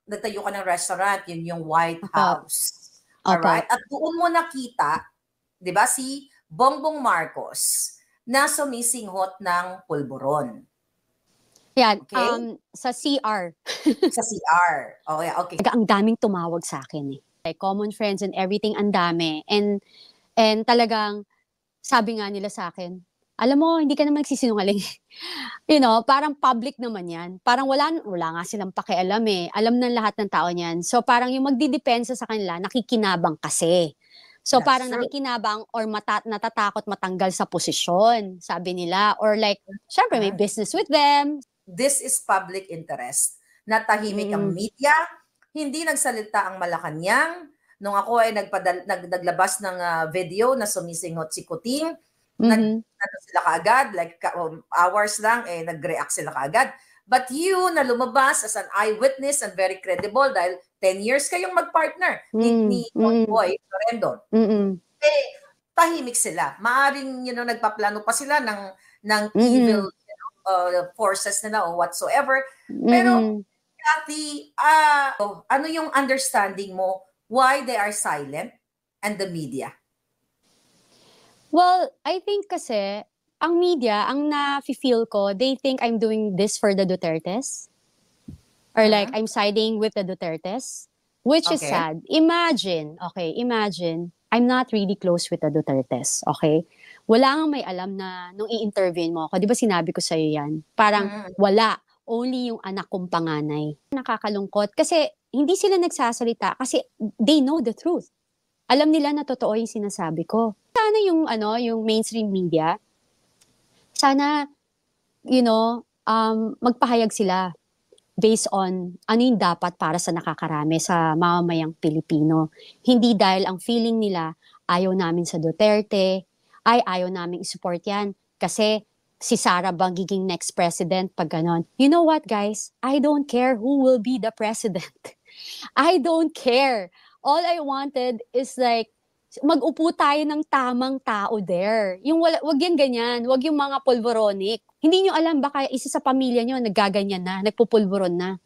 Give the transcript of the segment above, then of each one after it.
nagtayo ka ng restaurant, yun yung White Opo. House. Opo. Alright? At doon mo nakita, di ba, si Bongbong Marcos na sumisinghot ng pulburon. Yan, Okay? sa CR. Sa CR. Oh, yeah, okay. Ang daming tumawag sa akin eh. Like, common friends and everything, ang dami. And talagang, sabi nga nila sa akin, alam mo, hindi ka naman nagsisinungaling. You know, parang public naman yan. Parang wala nga silang pakialam eh. Alam ng lahat ng tao niyan. So parang yung magdidepensa sa kanila, nakikinabang kasi. So That's parang true. nakikinabang or natatakot matanggal sa posisyon, sabi nila. Or like, syempre may business with them. This is public interest. Natahimik ang media, hindi nagsalita ang Malacanang. Nung ako ay naglabas ng video na sumisinghot si Kuting, sila kaagad, like hours lang, nag-react sila kaagad. But you na lumabas as an eyewitness and very credible dahil 10 years kayong magpartner ni Boy Florendon. Tahimik sila. Maaring, nagpaplano pa sila ng evil forces nila o whatsoever. Pero, Kathy, ano yung understanding mo why they are silent and the media? Well, I think kasi, ang media, ang na-feel ko, they think I'm doing this for the Dutertes. Or like, I'm siding with the Dutertes. Which is sad. Imagine, I'm not really close with the Dutertes, okay? Wala nga may alam na nung i-intervene mo ako. Di ba sinabi ko sa'yo yan? Parang wala. Only yung anak kong panganay. Nakakalungkot. Kasi hindi sila nagsasalita kasi they know the truth. Alam nila na totoo yung sinasabi ko. Sana yung mainstream media, sana, magpahayag sila based on ano yung dapat para sa nakakarami sa mamamayang Pilipino. Hindi dahil ang feeling nila ayaw namin sa Duterte, ayaw namin i-support yan kasi si Sara bang giging next president pag ganon. You know what, guys? I don't care who will be the president. I don't care. All I wanted is like, mag-upo tayo ng tamang tao there. Yung wag yan ganyan, wag yung mga polvoronic. Hindi nyo alam, baka isa sa pamilya nyo naggaganyan na, nagpupulburon na.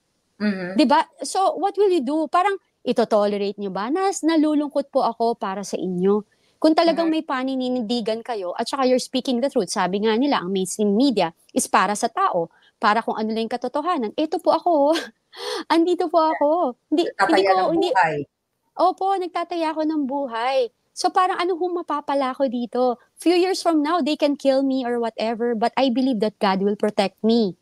Diba? So, what will you do? Parang, ito-tolerate nyo ba? Nalulungkot po ako para sa inyo. Kung talagang may paninindigan kayo, at saka you're speaking the truth, sabi nga nila, ang mainstream media is para sa tao, para kung ano lang yung katotohanan. Ito po ako. Andito po ako. Opo, nagtataya ako ng buhay. So parang ano hong mapapala ko dito? Few years from now, they can kill me or whatever, but I believe that God will protect me.